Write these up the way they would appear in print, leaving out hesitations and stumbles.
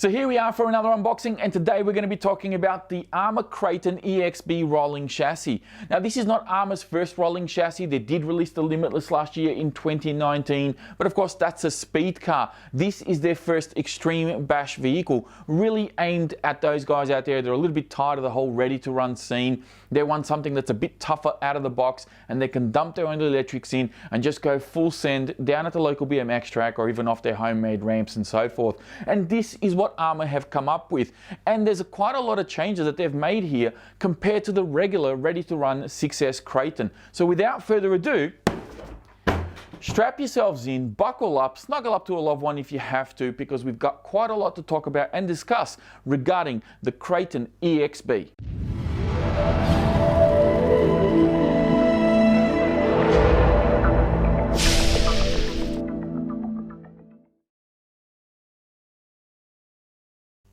So here we are for another unboxing, and today we're going to be talking about the ARRMA Kraton EXB rolling chassis. Now this is not ARRMA's first rolling chassis. They did release the Limitless last year in 2019, but of course that's a speed car. This is their first extreme bash vehicle, really aimed at those guys out there that are a little bit tired of the whole ready to run scene. They want something that's a bit tougher out of the box, and they can dump their own electrics in and just go full send down at the local BMX track or even off their homemade ramps and so forth. And this is what ARRMA have come up with, and there's quite a lot of changes that they've made here compared to the regular ready to run 6S Kraton. So without further ado, strap yourselves in, buckle up, snuggle up to a loved one if you have to, because we've got quite a lot to talk about and discuss regarding the Kraton EXB.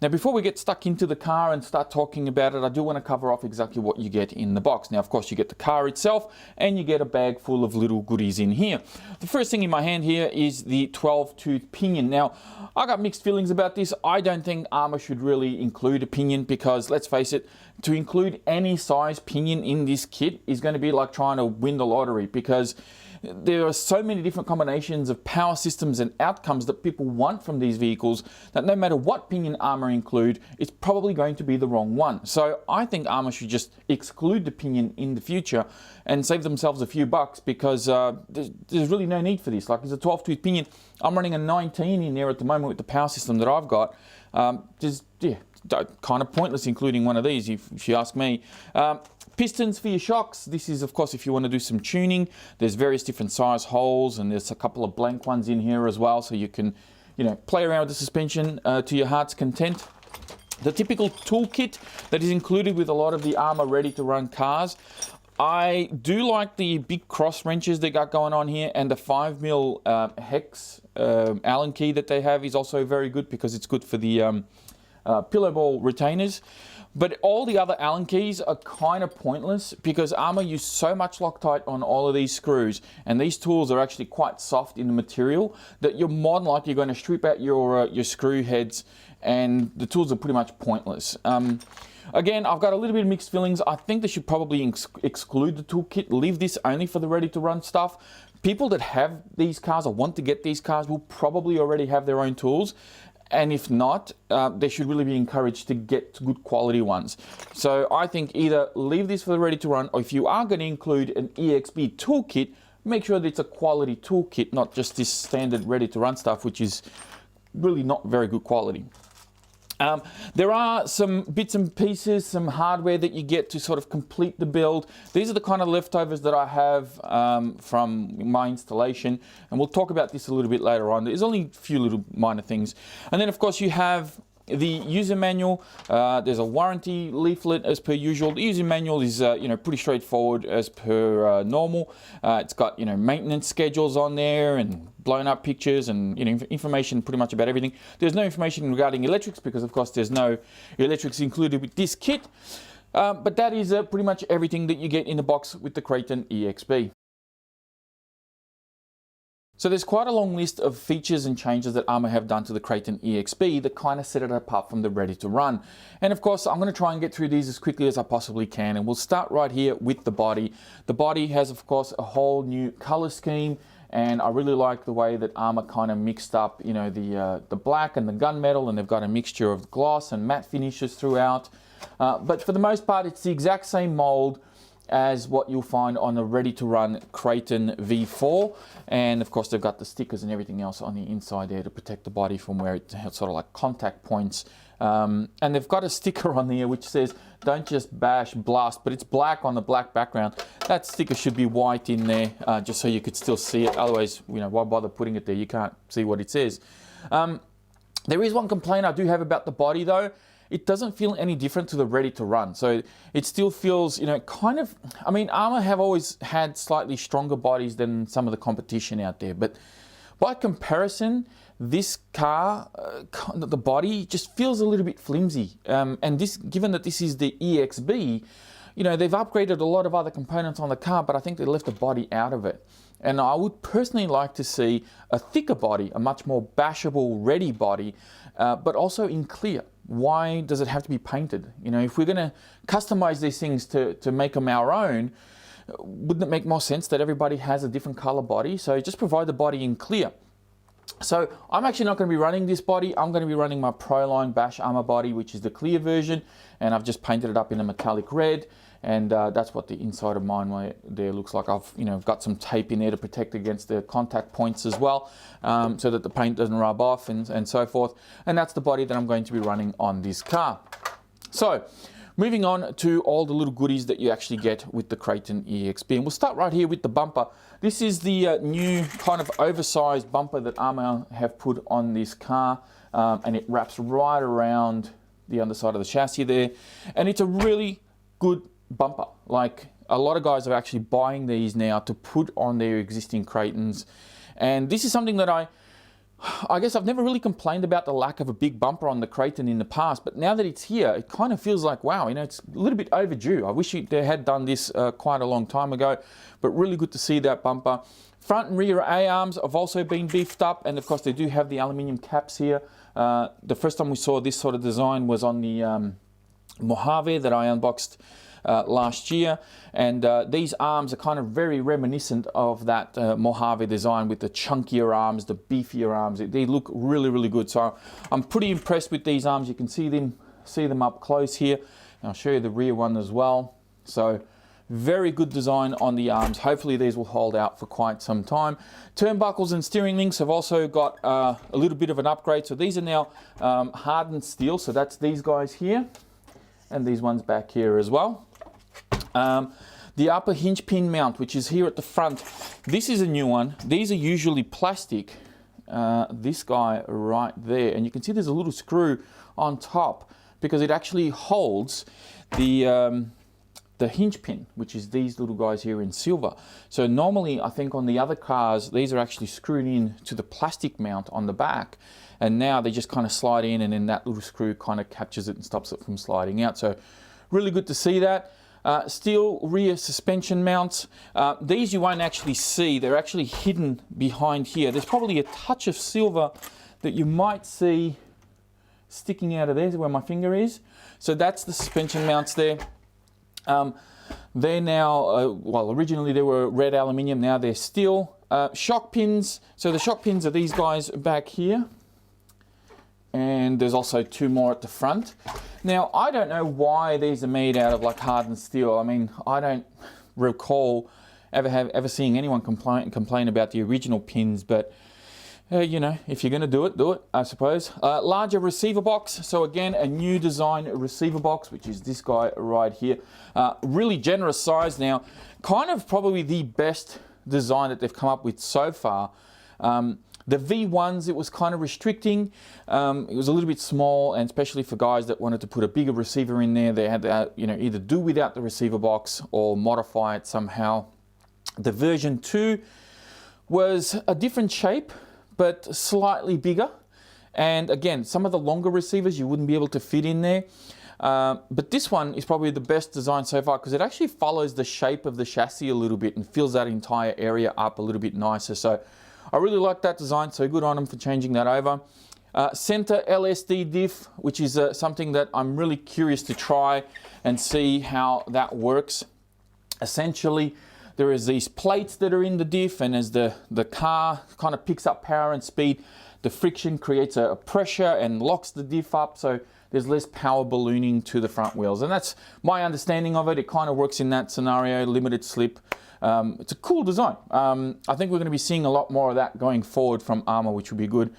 Now before we get stuck into the car and start talking about it, I do want to cover off exactly what you get in the box. Now of course you get the car itself, and you get a bag full of little goodies in here. The first thing in my hand here is the 12-tooth pinion. Now I got mixed feelings about this. I don't think ARRMA should really include a pinion, because let's face it, to include any size pinion in this kit is going to be like trying to win the lottery, because there are so many different combinations of power systems and outcomes that people want from these vehicles that no matter what pinion ARRMA include, it's probably going to be the wrong one. So I think ARRMA should just exclude the pinion in the future and save themselves a few bucks, because there's really no need for this. Like, there's a 12-tooth pinion. I'm running a 19 in there at the moment with the power system that I've got. Kind of pointless including one of these if you ask me. Pistons for your shocks. This is of course if you want to do some tuning. There's various different size holes, and there's a couple of blank ones in here as well, so you can, play around with the suspension to your heart's content. The typical toolkit that is included with a lot of the ARRMA ready to run cars. I do like the big cross wrenches they got going on here, and the 5mm hex Allen key that they have is also very good, because it's good for the pillow ball retainers. But all the other Allen keys are kind of pointless, because ARRMA use so much Loctite on all of these screws, and these tools are actually quite soft in the material that you're more than likely going to strip out your screw heads, and the tools are pretty much pointless. Again, I've got a little bit of mixed feelings. I think they should probably exclude the toolkit, leave this only for the ready to run stuff. People that have these cars or want to get these cars will probably already have their own tools. And if not, they should really be encouraged to get good quality ones. So I think either leave this for the ready to run, or if you are going to include an EXB toolkit, make sure that it's a quality toolkit, not just this standard ready to run stuff, which is really not very good quality. There are some bits and pieces, some hardware that you get to sort of complete the build. These are the kind of leftovers that I have from my installation, and we'll talk about this a little bit later on. There's only a few little minor things. And then of course you have the user manual. There's a warranty leaflet as per usual. The user manual is pretty straightforward as per normal. It's got maintenance schedules on there and blown up pictures and information pretty much about everything. There's no information regarding electrics, because of course there's no electrics included with this kit. But that is pretty much everything that you get in the box with the Kraton EXB. So there's quite a long list of features and changes that ARRMA have done to the Kraton EXB that kind of set it apart from the ready to run. And of course, I'm going to try and get through these as quickly as I possibly can. And we'll start right here with the body. The body has, of course, a whole new color scheme. And I really like the way that ARRMA kind of mixed up, the black and the gunmetal, and they've got a mixture of gloss and matte finishes throughout. But for the most part, it's the exact same mold as what you'll find on the ready-to-run Kraton V4, and of course they've got the stickers and everything else on the inside there to protect the body from where it has sort of like contact points. And they've got a sticker on there which says "Don't just bash, blast," but it's black on the black background. That sticker should be white in there, just so you could still see it. Otherwise, why bother putting it there? You can't see what it says. There is one complaint I do have about the body though. It doesn't feel any different to the ready to run. So it still feels, kind of, ARRMA have always had slightly stronger bodies than some of the competition out there. But by comparison, this car, the body just feels a little bit flimsy. And this, given that this is the EXB, they've upgraded a lot of other components on the car, but I think they left the body out of it. And I would personally like to see a thicker body, a much more bashable, ready body, but also in clear. Why does it have to be painted? You know, if we're going to customize these things to make them our own, wouldn't it make more sense that everybody has a different color body? So just provide the body in clear. So I'm actually not going to be running this body. I'm going to be running my Proline Bash ARRMA body, which is the clear version, and I've just painted it up in a metallic red, and that's what the inside of mine there looks like. I've got some tape in there to protect against the contact points as well, so that the paint doesn't rub off and so forth. And that's the body that I'm going to be running on this car. So moving on to all the little goodies that you actually get with the Kraton EXB. And we'll start right here with the bumper. This is the new kind of oversized bumper that ARRMA have put on this car, and it wraps right around the underside of the chassis there. And it's a really good bumper. Like, a lot of guys are actually buying these now to put on their existing Kratons. And this is something that I guess I've never really complained about the lack of a big bumper on the Kraton in the past, but now that it's here, it kind of feels like, wow, it's a little bit overdue. I wish they had done this quite a long time ago, but really good to see that bumper. Front and rear A-arms have also been beefed up, and of course they do have the aluminium caps here. The first time we saw this sort of design was on the Mojave that I unboxed last year, and these arms are kind of very reminiscent of that Mojave design with the chunkier arms, the beefier arms. They look really, really good. So I'm pretty impressed with these arms. You can see them up close here. And I'll show you the rear one as well. So very good design on the arms. Hopefully these will hold out for quite some time. Turnbuckles and steering links have also got a little bit of an upgrade. So these are now hardened steel. So that's these guys here, and these ones back here as well. The upper hinge pin mount, which is here at the front, this is a new one. These are usually plastic, this guy right there, and you can see there's a little screw on top because it actually holds the hinge pin, which is these little guys here in silver. So normally I think on the other cars these are actually screwed in to the plastic mount on the back, and now they just kind of slide in, and then that little screw kind of captures it and stops it from sliding out. So really good to see that. Steel rear suspension mounts. These you won't actually see. They're actually hidden behind here. There's probably a touch of silver that you might see sticking out of there where my finger is. So that's the suspension mounts there. They're now, well, originally they were red aluminium, now they're steel. Shock pins. So the shock pins are these guys back here. And there's also two more at the front. Now, I don't know why these are made out of like hardened steel. I mean, I don't recall ever seeing anyone complain about the original pins, but if you're going to do it, I suppose. Larger receiver box. So again, a new design receiver box, which is this guy right here. Really generous size now. Kind of probably the best design that they've come up with so far. The V1s, it was kind of restricting. It was a little bit small, and especially for guys that wanted to put a bigger receiver in there, they had to either do without the receiver box or modify it somehow. The version 2 was a different shape, but slightly bigger. And again, some of the longer receivers you wouldn't be able to fit in there. But this one is probably the best design so far because it actually follows the shape of the chassis a little bit and fills that entire area up a little bit nicer. So I really like that design, so good on them for changing that over. Center LSD diff, which is something that I'm really curious to try and see how that works. Essentially, there is these plates that are in the diff, and as the car kind of picks up power and speed, the friction creates a pressure and locks the diff up, so there's less power ballooning to the front wheels. And that's my understanding of it. It kind of works in that scenario, limited slip. It's a cool design. I think we're going to be seeing a lot more of that going forward from ARRMA, which will be good.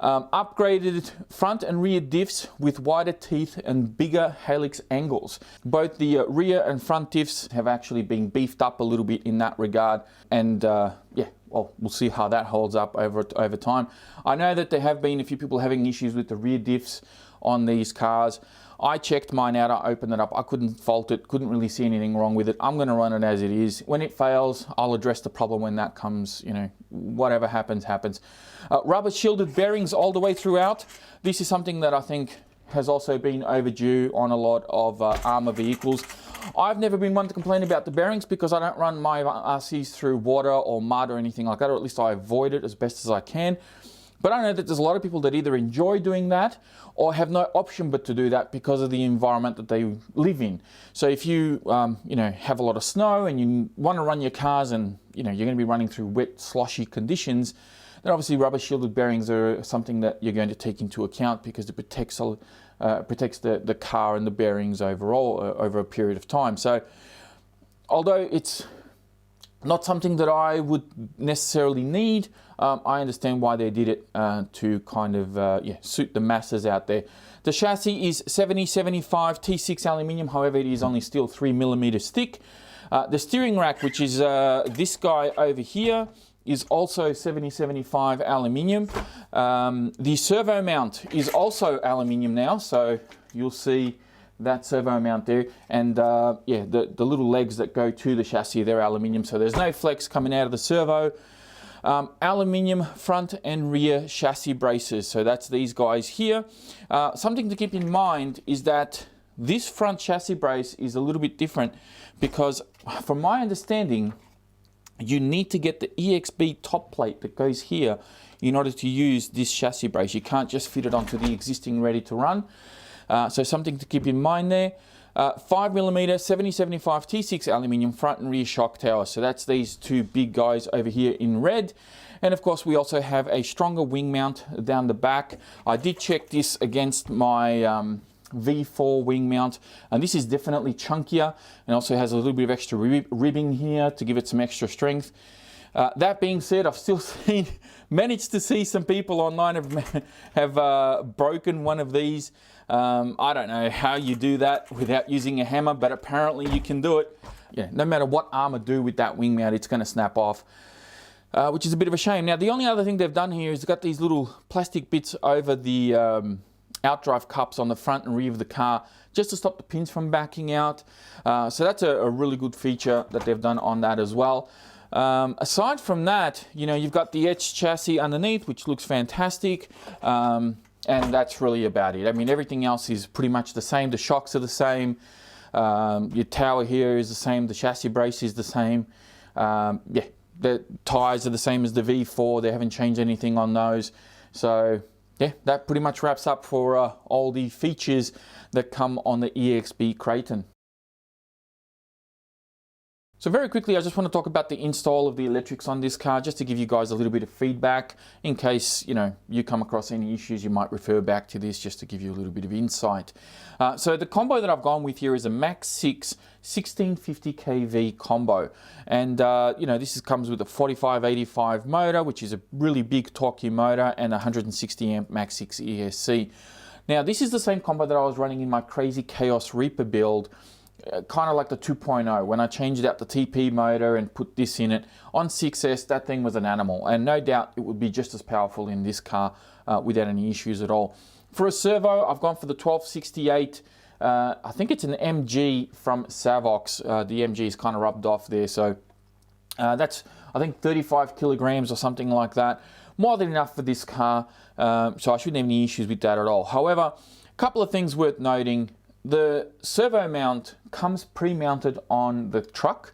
Upgraded front and rear diffs with wider teeth and bigger helix angles. Both the rear and front diffs have actually been beefed up a little bit in that regard. And yeah, well, we'll see how that holds up over time. I know that there have been a few people having issues with the rear diffs on these cars. I checked mine out, I opened it up, I couldn't fault it, couldn't really see anything wrong with it. I'm going to run it as it is. When it fails, I'll address the problem when that comes, whatever happens, happens. Rubber shielded bearings all the way throughout. This is something that I think has also been overdue on a lot of ARRMA vehicles. I've never been one to complain about the bearings because I don't run my RCs through water or mud or anything like that, or at least I avoid it as best as I can. But I know that there's a lot of people that either enjoy doing that or have no option but to do that because of the environment that they live in. So if you, you know, have a lot of snow and you want to run your cars and, you know, you're going to be running through wet, sloshy conditions, then obviously rubber shielded bearings are something that you're going to take into account because it protects the car and the bearings overall over a period of time. So although it's not something that I would necessarily need, I understand why they did it to kind of suit the masses out there. The chassis is 70-75 T6 aluminium, however it is only still 3mm thick. The steering rack, which is this guy over here, is also 70-75 aluminium. The servo mount is also aluminium now, so you'll see that servo mount there, and yeah, the little legs that go to the chassis, they're aluminium, so there's no flex coming out of the servo. Aluminium front and rear chassis braces, so that's these guys here. Something to keep in mind is that this front chassis brace is a little bit different because from my understanding you need to get the EXB top plate that goes here in order to use this chassis brace. You can't just fit it onto the existing ready to run. So something to keep in mind there. 5mm 70-75 T6 aluminium front and rear shock tower. So that's these two big guys over here in red. And of course we also have a stronger wing mount down the back. I did check this against my V4 wing mount, and this is definitely chunkier and also has a little bit of extra ribbing here to give it some extra strength. That being said, I've still managed to see some people online have broken one of these. I don't know how you do that without using a hammer, but apparently you can do it. Yeah, no matter what ARRMA do with that wing mount, it's going to snap off, which is a bit of a shame. Now, the only other thing they've done here is they've got these little plastic bits over the outdrive cups on the front and rear of the car just to stop the pins from backing out. So that's a really good feature that they've done on that as well. Aside from that, you know, you've got the etched chassis underneath, which looks fantastic. And that's really about it. I mean, everything else is pretty much the same. The shocks are the same. Your tower here is the same. The chassis brace is the same. Yeah, the tyres are the same as the V4. They haven't changed anything on those. So yeah, that pretty much wraps up for all the features that come on the EXB Kraton. So very quickly, I just want to talk about the install of the electrics on this car, just to give you guys a little bit of feedback in case, you know, you come across any issues. You might refer back to this just to give you a little bit of insight. So the combo that I've gone with here is a Max 6 1650 kV combo, and you know, this comes with a 4585 motor, which is a really big torquey motor, and 160 amp Max 6 ESC. Now, this is the same combo that I was running in my Crazy Chaos Reaper build. Kind of like the 2.0, when I changed out the TP motor and put this in it. On 6S, that thing was an animal, and no doubt it would be just as powerful in this car without any issues at all. For a servo, I've gone for the 1268. I think it's an MG from Savox. The MG is kind of rubbed off there, so that's, I think, 35 kilograms or something like that. More than enough for this car, so I shouldn't have any issues with that at all. However, a couple of things worth noting. The servo mount comes pre-mounted on the truck,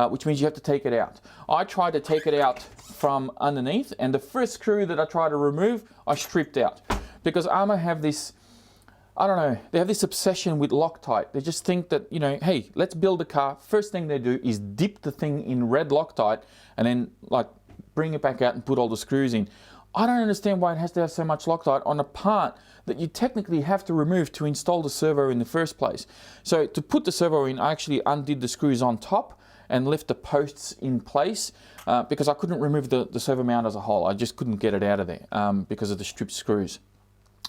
which means you have to take it out. I tried to take it out from underneath, and the first screw that I tried to remove, I stripped out. Because ARRMA have this, I don't know, they have this obsession with Loctite. They just think that, you know, hey, let's build a car. First thing they do is dip the thing in red Loctite and then like bring it back out and put all the screws in. I don't understand why it has to have so much Loctite on a part that you technically have to remove to install the servo in the first place. So to put the servo in, I actually undid the screws on top and left the posts in place because I couldn't remove the servo mount as a whole. I just couldn't get it out of there because of the stripped screws.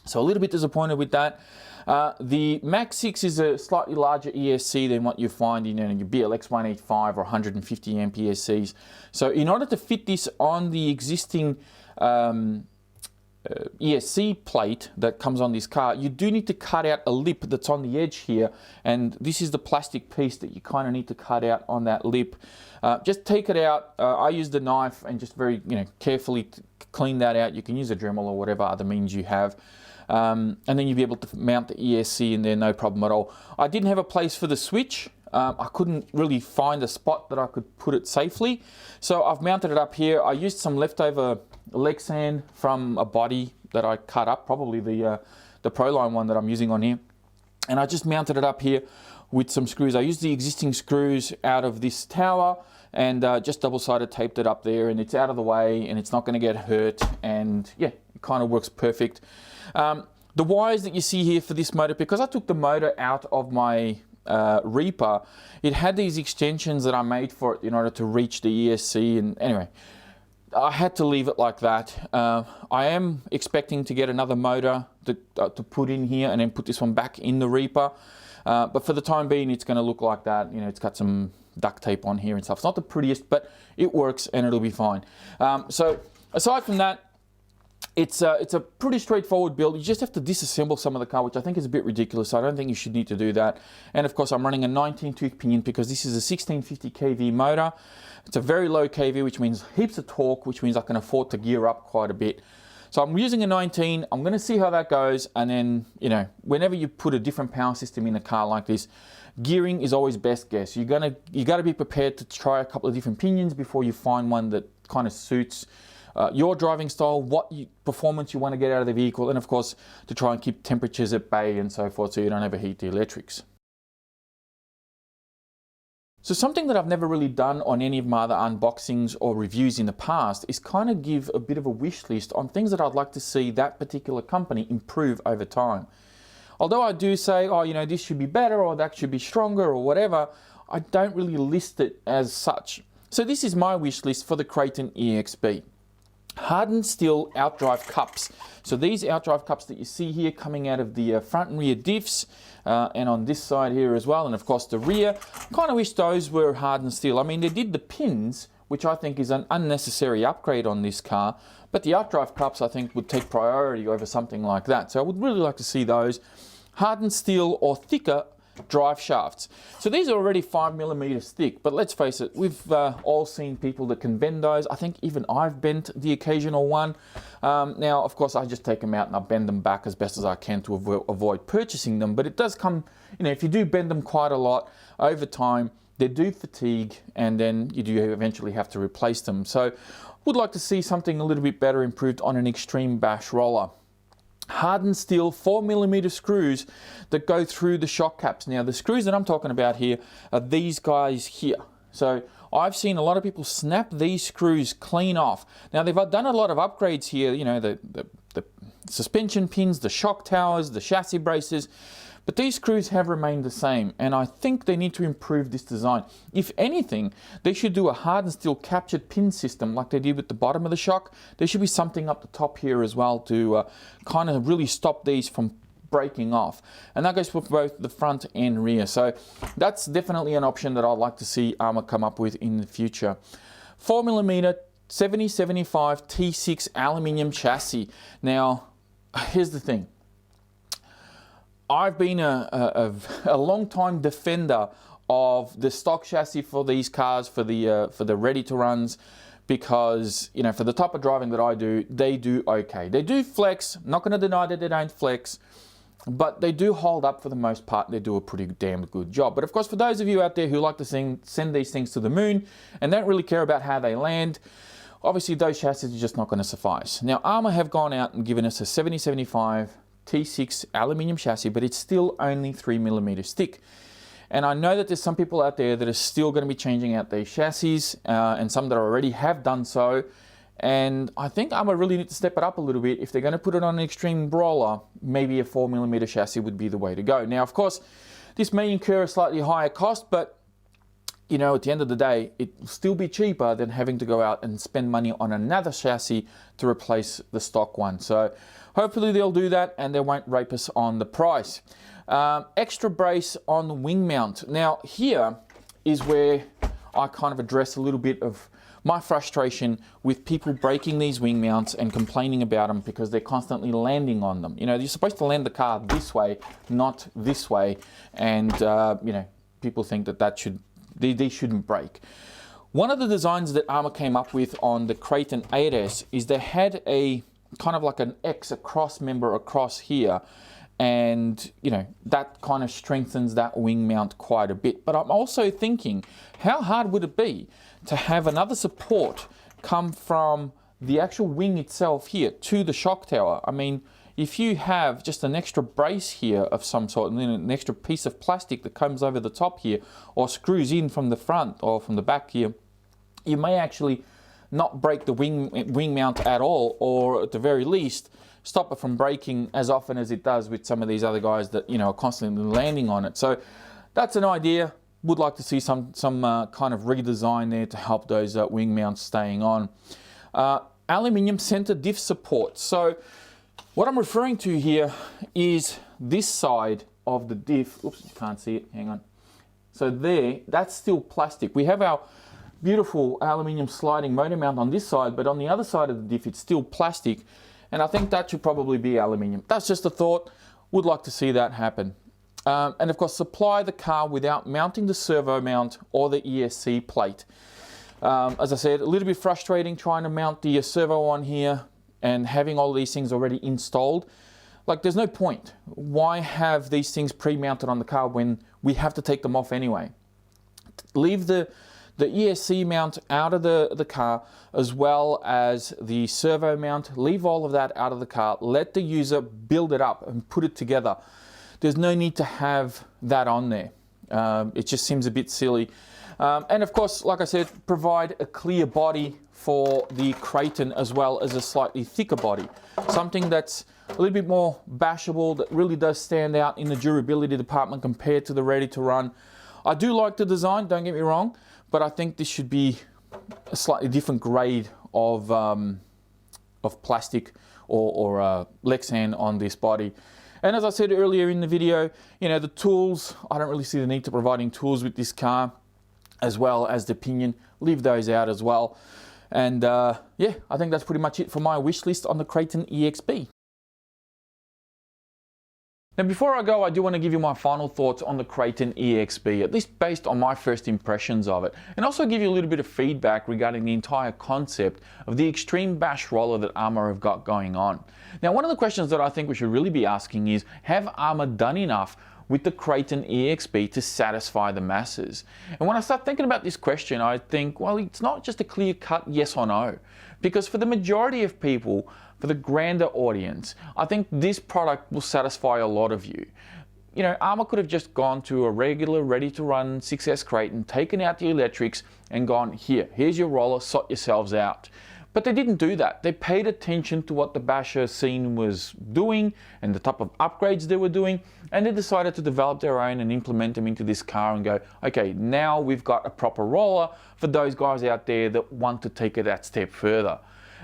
So a little bit disappointed with that. The Max 6 is a slightly larger ESC than what you find in your BLX 185 or 150 amp ESCs. So in order to fit this on the existing ESC plate that comes on this car, you do need to cut out a lip that's on the edge here, and this is the plastic piece that you kind of need to cut out on that lip. Just take it out. I used a knife and just very carefully clean that out. You can use a Dremel or whatever other means you have. And then you'll be able to mount the ESC in there, no problem at all. I didn't have a place for the switch, I couldn't really find a spot that I could put it safely. So I've mounted it up here. I used some leftover leg sand from a body that I cut up, probably the Proline one that I'm using on here. And I just mounted it up here with some screws. I used the existing screws out of this tower and just double-sided taped it up there, and it's out of the way and it's not going to get hurt, and yeah, it kind of works perfect. The wires that you see here for this motor, because I took the motor out of my Reaper, it had these extensions that I made for it in order to reach the ESC, and anyway, I had to leave it like that. I am expecting to get another motor to put in here and then put this one back in the Reaper. But for the time being, it's going to look like that. You know, it's got some duct tape on here and stuff. It's not the prettiest, but it works and it'll be fine. So aside from that, it's a pretty straightforward build. You just have to disassemble some of the car, which I think is a bit ridiculous. I don't think you should need to do that. And of course, I'm running a 19 tooth pinion because this is a 1650 kV motor. It's a very low kV, which means heaps of torque, which means I can afford to gear up quite a bit. So I'm using a 19. I'm going to see how that goes, and then, you know, whenever you put a different power system in a car like this, gearing is always best guess. You got to be prepared to try a couple of different pinions before you find one that kind of suits your driving style, what performance you want to get out of the vehicle, and of course to try and keep temperatures at bay and so forth, so you don't overheat the electrics. So something that I've never really done on any of my other unboxings or reviews in the past is kind of give a bit of a wish list on things that I'd like to see that particular company improve over time. Although I do say, oh, you know, this should be better or that should be stronger or whatever, I don't really list it as such. So this is my wish list for the Kraton EXB. Hardened steel outdrive cups. So these outdrive cups that you see here coming out of the front and rear diffs, and on this side here as well, and of course the rear, kind of wish those were hardened steel. I mean, they did the pins, which I think is an unnecessary upgrade on this car, but the outdrive cups I think would take priority over something like that. So I would really like to see those hardened steel or thicker drive shafts. So these are already 5mm thick, but let's face it, we've all seen people that can bend those. I think even I've bent the occasional one. Now, of course, I just take them out and I bend them back as best as I can to avoid purchasing them, but it does come, you know, if you do bend them quite a lot over time, they do fatigue, and then you do eventually have to replace them. So would like to see something a little bit better improved on an extreme bash roller. Hardened steel 4mm screws that go through the shock caps. Now the screws that I'm talking about here are these guys here. So I've seen a lot of people snap these screws clean off. Now they've done a lot of upgrades here, you know, the suspension pins, the shock towers, the chassis braces, but these screws have remained the same, and I think they need to improve this design. If anything, they should do a hardened steel captured pin system like they did with the bottom of the shock. There should be something up the top here as well to kind of really stop these from breaking off. And that goes for both the front and rear. So that's definitely an option that I'd like to see ARRMA come up with in the future. 4mm 7075 T6 aluminium chassis. Now, here's the thing. I've been a long-time defender of the stock chassis for these cars, for the ready-to-runs, because, you know, for the type of driving that I do, they do okay. They do flex. I'm not going to deny that they don't flex, but they do hold up for the most part. They do a pretty damn good job. But of course, for those of you out there who like to send these things to the moon and don't really care about how they land, obviously those chassis are just not going to suffice. Now, ARRMA have gone out and given us a 7075 T6 aluminium chassis, but it's still only 3mm thick. And I know that there's some people out there that are still going to be changing out these chassis, and some that already have done so. And I think ARRMA really need to step it up a little bit. If they're going to put it on an extreme brawler, maybe a 4mm chassis would be the way to go. Now, of course, this may incur a slightly higher cost, but you know, at the end of the day, it will still be cheaper than having to go out and spend money on another chassis to replace the stock one. So hopefully they'll do that and they won't rape us on the price. Extra brace on the wing mount. Now here is where I kind of address a little bit of my frustration with people breaking these wing mounts and complaining about them because they're constantly landing on them. You know, you're supposed to land the car this way, not this way. And, you know, people think that they shouldn't break. One of the designs that ARRMA came up with on the Kraton 8S is they had a kind of like an X, a cross member across here, and you know, that kind of strengthens that wing mount quite a bit. But I'm also thinking, how hard would it be to have another support come from the actual wing itself here to the shock tower? I mean, if you have just an extra brace here of some sort, and then an extra piece of plastic that comes over the top here, or screws in from the front or from the back here, you may actually not break the wing mount at all, or at the very least stop it from breaking as often as it does with some of these other guys that, you know, are constantly landing on it. So that's an idea. Would like to see some kind of redesign there to help those wing mounts staying on. Aluminium center diff support. So what I'm referring to here is this side of the diff. Oops, you can't see it, hang on. So there, that's still plastic. We have our beautiful aluminium sliding motor mount on this side, but on the other side of the diff, it's still plastic. And I think that should probably be aluminium. That's just a thought. Would like to see that happen. And of course, supply the car without mounting the servo mount or the ESC plate. As I said, a little bit frustrating trying to mount the servo on here and having all these things already installed. Like, there's no point. Why have these things pre-mounted on the car when we have to take them off anyway? Leave the ESC mount out of the car, as well as the servo mount. Leave all of that out of the car. Let the user build it up and put it together. There's no need to have that on there. It just seems a bit silly. And of course, like I said, provide a clear body for the Kraton, as well as a slightly thicker body. Something that's a little bit more bashable, that really does stand out in the durability department compared to the ready to run. I do like the design, don't get me wrong, but I think this should be a slightly different grade of plastic or Lexan on this body. And as I said earlier in the video, you know, the tools, I don't really see the need to providing tools with this car, as well as the pinion. Leave those out as well. And yeah, I think that's pretty much it for my wish list on the Kraton EXB. Now, before I go, I do want to give you my final thoughts on the Kraton EXB, at least based on my first impressions of it, and also give you a little bit of feedback regarding the entire concept of the extreme bash roller that ARRMA have got going on. Now, one of the questions that I think we should really be asking is, have ARRMA done enough with the Kraton EXB to satisfy the masses? And when I start thinking about this question, I think, well, it's not just a clear-cut yes or no, because for the majority of people, for the grander audience, I think this product will satisfy a lot of you. You know, ARRMA could have just gone to a regular ready-to-run 6S Kraton, taken out the electrics and gone, here's your roller, sort yourselves out. But they didn't do that. They paid attention to what the basher scene was doing and the type of upgrades they were doing, and they decided to develop their own and implement them into this car and go, okay, now we've got a proper roller for those guys out there that want to take it that step further.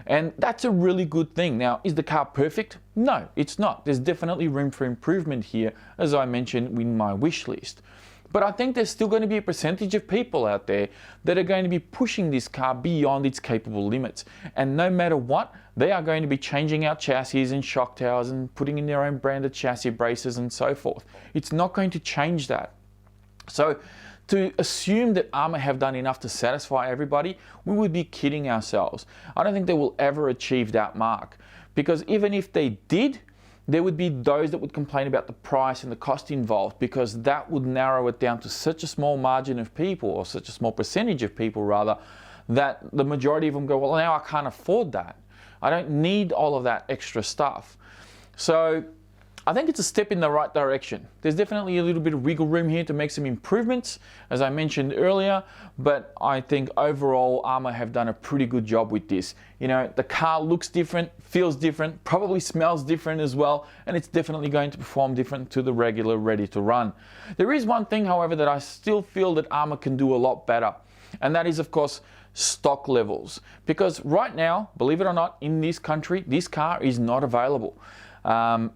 And that's a really good thing. Now, is the car perfect? No, it's not. There's definitely room for improvement here, as I mentioned in my wish list. But I think there's still going to be a percentage of people out there that are going to be pushing this car beyond its capable limits. And no matter what, they are going to be changing out chassis and shock towers and putting in their own branded chassis braces and so forth. It's not going to change that. So to assume that ARRMA have done enough to satisfy everybody, we would be kidding ourselves. I don't think they will ever achieve that mark, because even if they did, there would be those that would complain about the price and the cost involved, because that would narrow it down to such a small margin of people, or such a small percentage of people rather, that the majority of them go, well, now I can't afford that. I don't need all of that extra stuff. So I think it's a step in the right direction. There's definitely a little bit of wiggle room here to make some improvements, as I mentioned earlier, but I think overall ARRMA have done a pretty good job with this. You know, the car looks different, feels different, probably smells different as well, and it's definitely going to perform different to the regular ready to run. There is one thing, however, that I still feel that ARRMA can do a lot better, and that is, of course, stock levels. Because right now, believe it or not, in this country, this car is not available.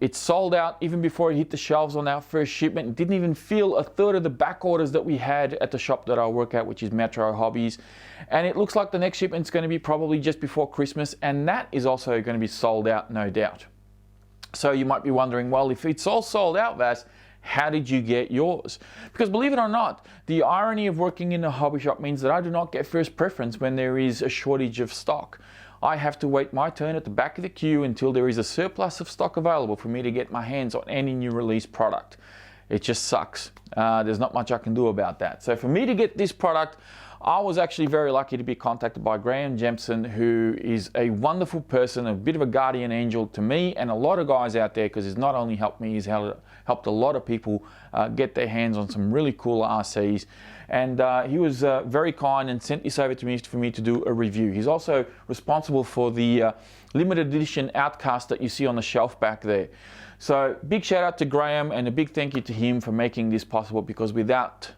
It's sold out even before it hit the shelves on our first shipment. It didn't even feel a third of the back orders that we had at the shop that I work at, which is Metro Hobbies. And it looks like the next shipment's going to be probably just before Christmas, and that is also going to be sold out, no doubt. So you might be wondering, well, if it's all sold out, Vas, how did you get yours? Because believe it or not, the irony of working in a hobby shop means that I do not get first preference when there is a shortage of stock. I have to wait my turn at the back of the queue until there is a surplus of stock available for me to get my hands on any new release product. It just sucks. There's not much I can do about that. So for me to get this product, I was actually very lucky to be contacted by Graham Jemson, who is a wonderful person, a bit of a guardian angel to me and a lot of guys out there, because he's not only helped me, he's helped a lot of people get their hands on some really cool RCs. And he was very kind and sent this over to me for me to do a review. He's also responsible for the limited edition Outcast that you see on the shelf back there. So big shout out to Graham and a big thank you to him for making this possible, because without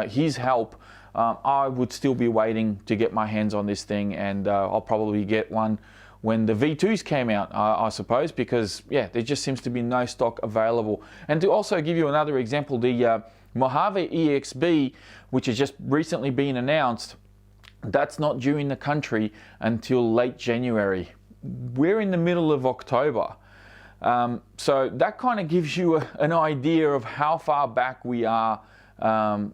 his help, I would still be waiting to get my hands on this thing, and I'll probably get one when the V2s came out, I suppose, because yeah, there just seems to be no stock available. And to also give you another example, the Mojave EXB, which has just recently been announced, that's not due in the country until late January. We're in the middle of October. So that kind of gives you an idea of how far back we are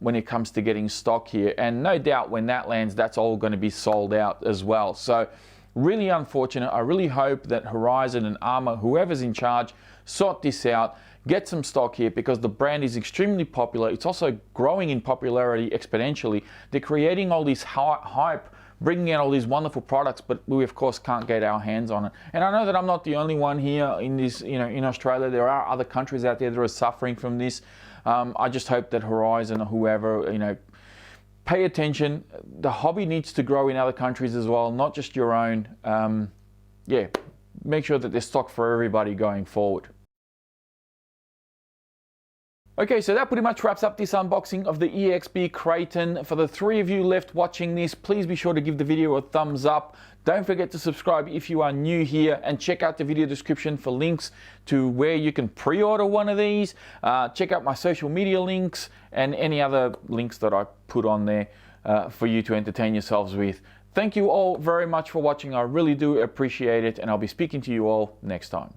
when it comes to getting stock here. And no doubt when that lands, that's all going to be sold out as well. So really unfortunate. I really hope that Horizon and ARRMA, whoever's in charge, sort this out, get some stock here, because the brand is extremely popular. It's also growing in popularity exponentially. They're creating all this hype, bringing out all these wonderful products, but we of course can't get our hands on it. And I know that I'm not the only one here in this, in Australia. There are other countries out there that are suffering from this. I just hope that Horizon or whoever, pay attention. The hobby needs to grow in other countries as well, not just your own. Yeah, make sure that there's stock for everybody going forward. Okay, so that pretty much wraps up this unboxing of the EXB Kraton. For the 3 of you left watching this, please be sure to give the video a thumbs up. Don't forget to subscribe if you are new here, and check out the video description for links to where you can pre-order one of these. Check out my social media links and any other links that I put on there for you to entertain yourselves with. Thank you all very much for watching. I really do appreciate it, and I'll be speaking to you all next time.